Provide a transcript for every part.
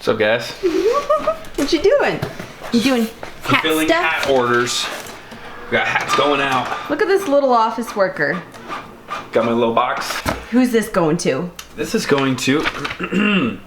What's up, guys? What you doing? You doing hat Fulfilling stuff? hat orders. We got hats going out. Look at this little office worker. Got my little box. Who's this going to? This is going to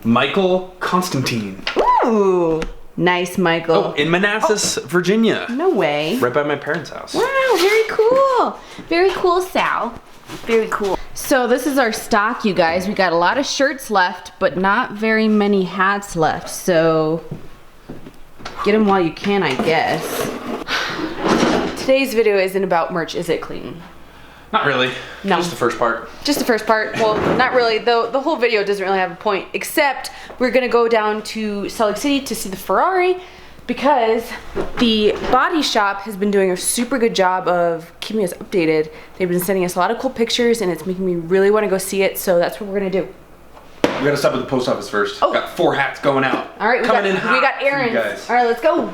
Michael Constantine. Ooh, nice, Michael. Oh, in Manassas, Virginia. No way. Right by my parents' house. Wow, very cool. Very cool, Sal. Very cool. So this is our stock, you guys. We got a lot of shirts left, but not very many hats left. So get them while you can, I guess. Today's video isn't about merch, is it, Clayton? Not really. No. Just the first part. Just the first part. Well, not really. The whole video doesn't really have a point, except we're gonna go down to Salt Lake City to see the Ferrari because the body shop has been doing a super good job of keeping us updated. They've been sending us a lot of cool pictures and it's making me really want to go see it, so that's what we're gonna do. We gotta stop at the post office first. Oh. Got 4 hats going out. All right, we got errands. All right, let's go.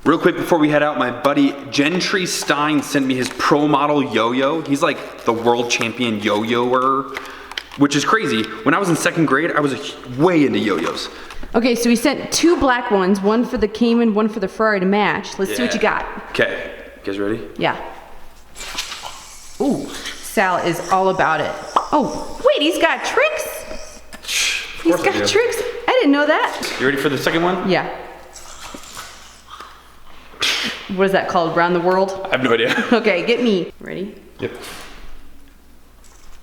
Real quick before we head out, my buddy Gentry Stein sent me his pro model yo-yo. He's like the world champion yo-yoer, which is crazy. When I was in 2nd grade, I was way into yo-yos. Okay, so we sent 2 black ones, one for the Cayman, one for the Ferrari to match. Let's see what you got. Okay, you guys ready? Yeah. Ooh, Sal is all about it. Oh, wait, he's got tricks? He's got tricks? I didn't know that. You ready for the second one? Yeah. What is that called? Around the world? I have no idea. Okay, get me. Ready? Yep.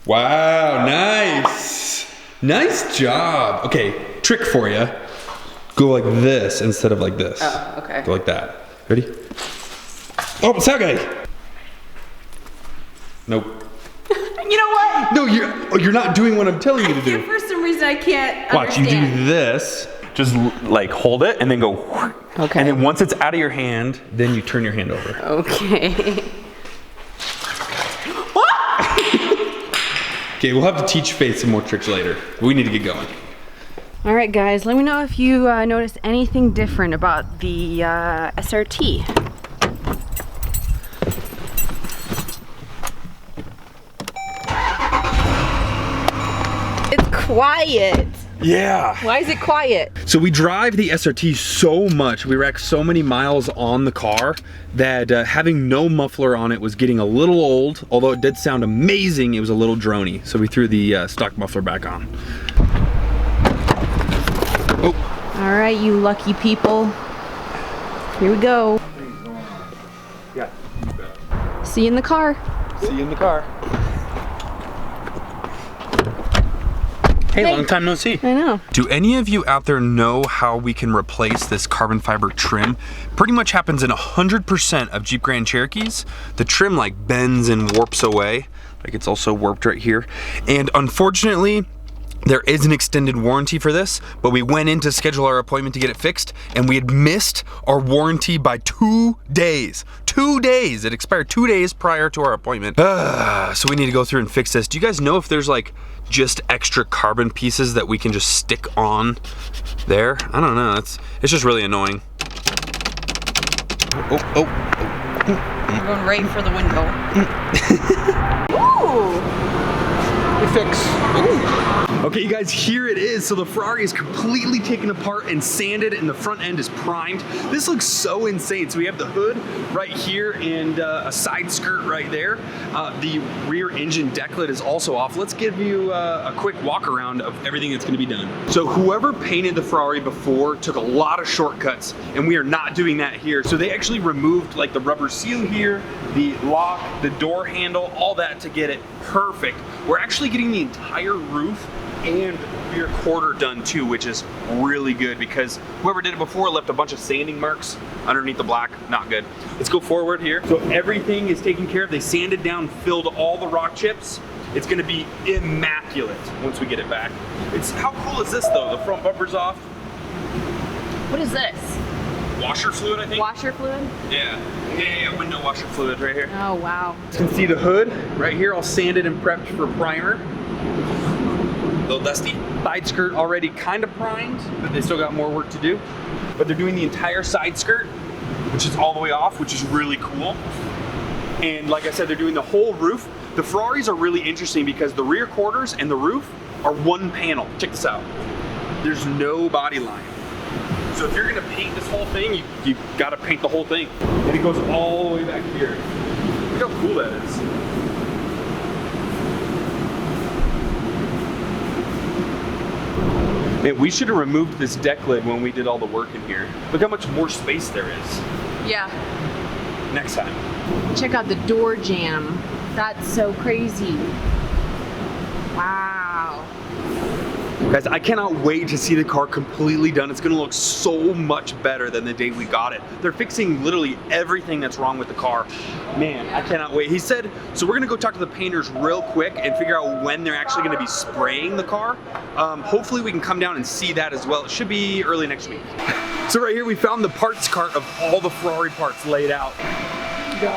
Wow, nice. Nice job. Okay, trick for you. Go like this instead of like this. Oh, okay. Go like that. Ready? Oh, it's that guy. Nope. You know what? No, you're not doing what I'm telling you to do. For some reason I can't Watch, understand. you do this. Just like hold it and then go. Okay. And then once it's out of your hand, then you turn your hand over. Okay. Okay, we'll have to teach Faith some more tricks later. We need to get going. All right, guys, let me know if you noticed anything different about the SRT. It's quiet. Yeah. Why is it quiet? So we drive the SRT so much, we rack so many miles on the car that having no muffler on it was getting a little old. Although it did sound amazing, it was a little drony. So we threw the stock muffler back on. Oh. All right, you lucky people. Here we go. Yeah. See you in the car. See you in the car. Hey, long time no see. I know. Do any of you out there know how we can replace this carbon fiber trim? Pretty much happens in 100% of Jeep Grand Cherokees. The trim like bends and warps away. Like it's also warped right here. And unfortunately, there is an extended warranty for this, but we went in to schedule our appointment to get it fixed and we had missed our warranty by 2 days. 2 days, it expired 2 days prior to our appointment. So we need to go through and fix this. Do you guys know if there's like just extra carbon pieces that we can just stick on there? I don't know, it's just really annoying. Oh. I'm going right for the window. Ooh! It fix. Okay, you guys, here it is. So the Ferrari is completely taken apart and sanded and the front end is primed. This looks so insane. So we have the hood right here and a side skirt right there. The rear engine deck lid is also off. Let's give you a quick walk around of everything that's gonna be done. So whoever painted the Ferrari before took a lot of shortcuts and we are not doing that here. So they actually removed like the rubber seal here, the lock, the door handle, all that to get it perfect. We're actually getting the entire roof and rear quarter done too, which is really good because whoever did it before left a bunch of sanding marks underneath the black. Not good. Let's go forward here. So everything is taken care of. They sanded down, filled all the rock chips. It's gonna be immaculate once we get it back. How cool is this though? The front bumper's off. What is this? Washer fluid, I think. Washer fluid? Yeah, window washer fluid right here. Oh, wow. You can see the hood right here, all sanded and prepped for primer. A little dusty. Side skirt already kind of primed, but they still got more work to do. But they're doing the entire side skirt, which is all the way off, which is really cool. And like I said, they're doing the whole roof. The Ferraris are really interesting because the rear quarters and the roof are one panel. Check this out. there's no body line. So if you're gonna paint this whole thing, you gotta paint the whole thing. And it goes all the way back here. Look how cool that is. Man, we should have removed this deck lid when we did all the work in here. Look how much more space there is. Yeah. Next time. Check out the door jamb. That's so crazy. Wow. Guys, I cannot wait to see the car completely done. It's gonna look so much better than the day we got it. They're fixing literally everything that's wrong with the car. Man, I cannot wait. He said, so we're gonna go talk to the painters real quick and figure out when they're actually gonna be spraying the car. Hopefully we can come down and see that as well. It should be early next week. So right here we found the parts cart of all the Ferrari parts laid out.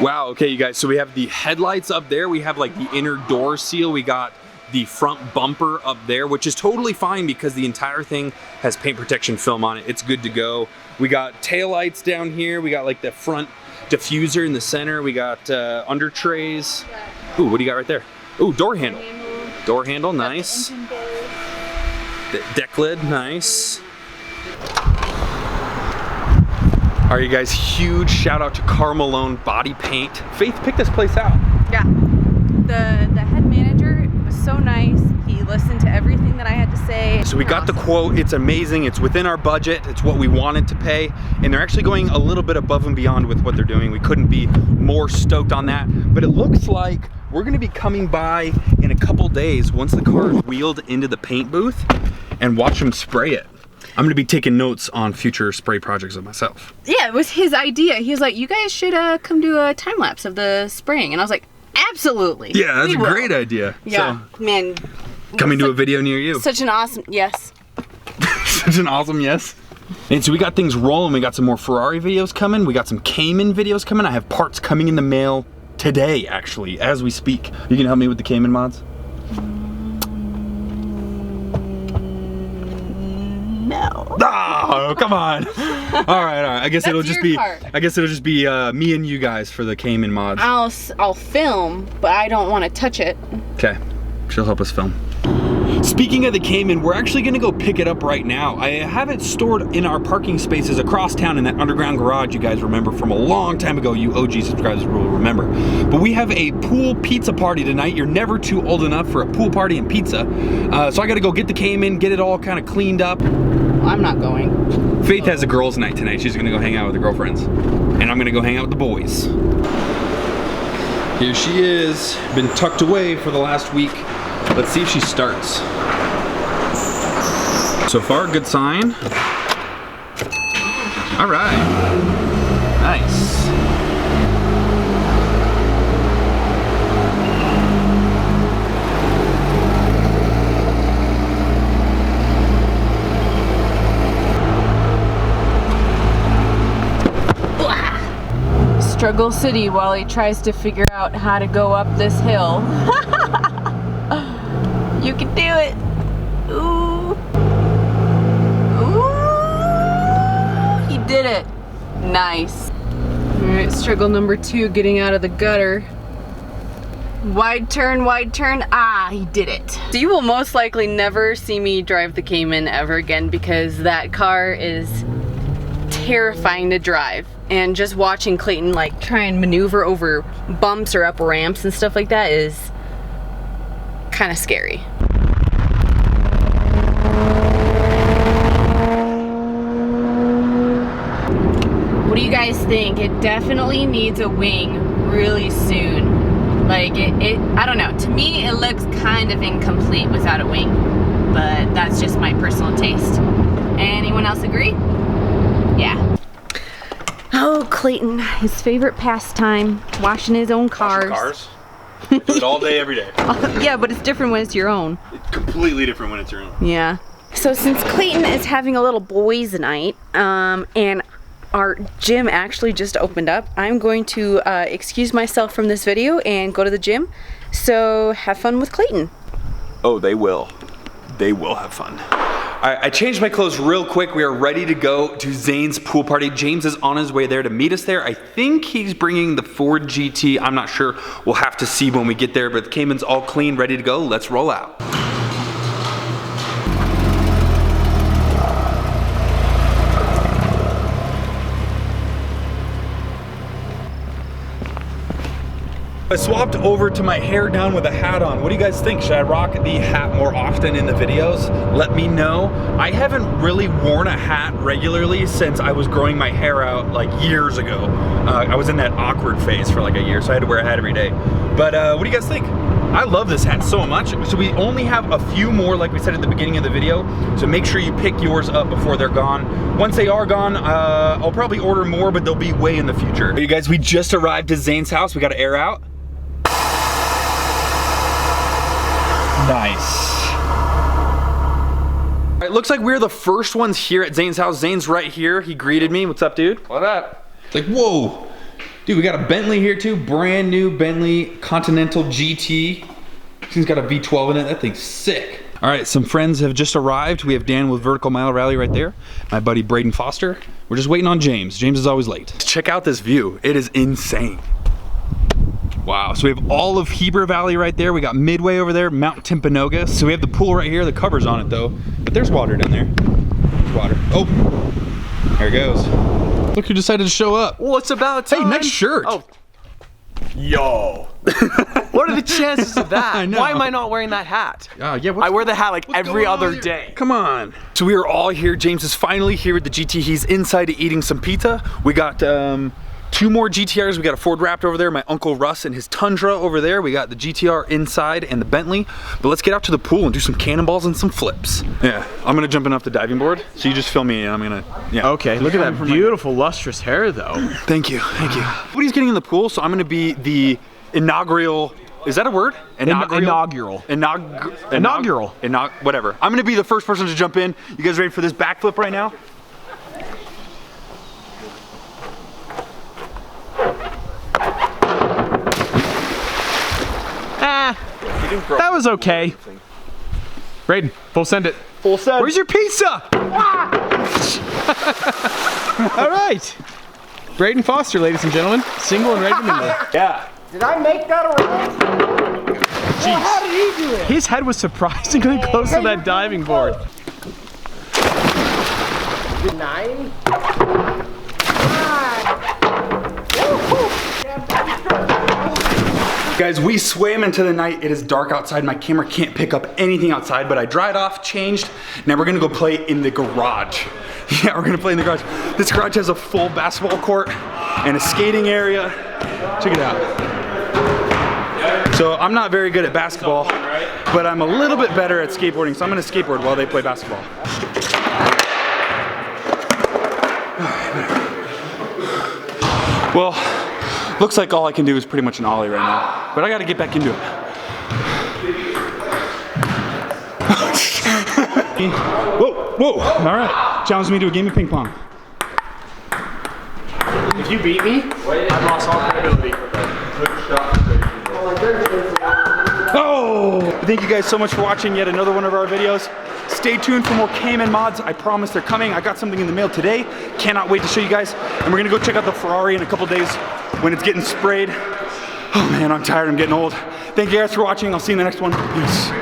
Wow, okay you guys, so we have the headlights up there. We have like the inner door seal. We got the front bumper up there, which is totally fine because the entire thing has paint protection film on it. It's good to go. We got taillights down here. We got like the front diffuser in the center. We got under trays. Ooh, what do you got right there? Ooh, door handle. Door handle, nice. The deck lid, nice. All right, you guys, huge shout out to Carmelone Body Paint. Faith picked this place out. Yeah, the head manager was so nice. He listened to everything that I had to say. So we got the quote. It's amazing. It's within our budget. It's what we wanted to pay. And they're actually going a little bit above and beyond with what they're doing. We couldn't be more stoked on that. But it looks like we're gonna be coming by in a couple days once the car is wheeled into the paint booth and watch them spray it. I'm gonna be taking notes on future spray projects of myself. Yeah, it was his idea. He was like, you guys should come do a time lapse of the spraying. And I was like, absolutely. Yeah, that's a great idea. Yeah, so, man. Coming to a video near you. Such an awesome, yes. Such an awesome yes. And so we got things rolling. We got some more Ferrari videos coming. We got some Cayman videos coming. I have parts coming in the mail today, actually, as we speak. You can help me with the Cayman mods? No. Oh, come on. All right. I guess it'll just be. I guess it'll just be me and you guys for the Cayman mods. I'll film, but I don't want to touch it. Okay. She'll help us film. Speaking of the Cayman, we're actually gonna go pick it up right now. I have it stored in our parking spaces across town in that underground garage you guys remember from a long time ago. You OG subscribers will remember. But we have a pool pizza party tonight. You're never too old enough for a pool party and pizza. So I gotta go get the Cayman, get it all kind of cleaned up. Well, I'm not going. Faith has a girls' night tonight. She's gonna go hang out with her girlfriends. And I'm gonna go hang out with the boys. Here she is, been tucked away for the last week. Let's see if she starts. So far, good sign. All right, nice. Struggle City while he tries to figure out how to go up this hill. You can do it. Ooh. Ooh. He did it. Nice. All right, struggle number 2, getting out of the gutter. Wide turn, wide turn. Ah, he did it. So you will most likely never see me drive the Cayman ever again because that car is terrifying to drive. And just watching Clayton like try and maneuver over bumps or up ramps and stuff like that is kind of scary. What do you guys think? It definitely needs a wing really soon. Like I don't know. To me, it looks kind of incomplete without a wing, but that's just my personal taste. Anyone else agree? Yeah. Oh, Clayton, his favorite pastime, washing his own cars. Washing cars? I do it all day, every day. Yeah, but it's different when it's your own. It's completely different when it's your own. Yeah. So since Clayton is having a little boys' night, and our gym actually just opened up, I'm going to excuse myself from this video and go to the gym. So have fun with Clayton. Oh, they will. They will have fun. I changed my clothes real quick. We are ready to go to Zane's pool party. James is on his way there to meet us there. I think he's bringing the Ford GT. I'm not sure. We'll have to see when we get there, but the Cayman's all clean, ready to go. Let's roll out. I swapped over to my hair down with a hat on. What do you guys think? Should I rock the hat more often in the videos? Let me know. I haven't really worn a hat regularly since I was growing my hair out like years ago. I was in that awkward phase for like a year, so I had to wear a hat every day. But what do you guys think? I love this hat so much. So we only have a few more, like we said at the beginning of the video. So make sure you pick yours up before they're gone. Once they are gone, I'll probably order more, but they'll be way in the future. Hey, you guys, we just arrived to Zane's house. We got to air out. Nice. All right, looks like we're the first ones here at Zane's house. Zane's right here. He greeted me. What's up, dude? What up? It's like, whoa. Dude, we got a Bentley here too. Brand new Bentley Continental GT. This thing's got a V12 in it. That thing's sick. All right, some friends have just arrived. We have Dan with Vertical Mile Rally right there. My buddy Braden Foster. We're just waiting on James. James is always late. Check out this view. It is insane. Wow, so we have all of Heber Valley right there. We got Midway over there, Mount Timpanogos. So we have the pool right here. The cover's on it though, but there's water down there. There's water. Oh, there it goes. Look who decided to show up. Well, it's about time. Hey, nice shirt. Oh. Yo. What are the chances of that? I know. Why am I not wearing that hat? Yeah, I wear the hat like every other day. Come on. So we are all here. James is finally here with the GT. He's inside eating some pizza. We got 2 more GTRs. We got a Ford Raptor over there, my Uncle Russ and his Tundra over there. We got the GTR inside and the Bentley. But let's get out to the pool and do some cannonballs and some flips. Yeah, I'm gonna jump in off the diving board. So you just film me and I'm gonna, yeah. Okay, look at that beautiful lustrous hair though. Thank you, thank you. Nobody's getting in the pool, so I'm gonna be the inaugural, is that a word? Inaugural. Whatever. I'm gonna be the first person to jump in. You guys ready for this backflip right now? That was okay. Braden, full send it. Full send. Where's your pizza? All right. Braden Foster, ladies and gentlemen. Single and ready to mingle. Yeah. Did I make that around? Jeez. Well, how did he do it? His head was surprisingly close to that diving board. 9. Guys, we swam into the night. It is dark outside. My camera can't pick up anything outside, but I dried off, changed. Now we're gonna go play in the garage. Yeah, we're gonna play in the garage. This garage has a full basketball court and a skating area. Check it out. So I'm not very good at basketball, but I'm a little bit better at skateboarding, so I'm gonna skateboard while they play basketball. Well, looks like all I can do is pretty much an ollie right now, but I gotta get back into it. Whoa, whoa, all right. Challenge me to a game of ping pong. If you beat me, I've lost all credibility. Oh! Thank you guys so much for watching yet another one of our videos. Stay tuned for more Cayman mods. I promise they're coming. I got something in the mail today. Cannot wait to show you guys. And we're gonna go check out the Ferrari in a couple days when it's getting sprayed. Oh man, I'm tired, I'm getting old. Thank you guys for watching. I'll see you in the next one. Peace.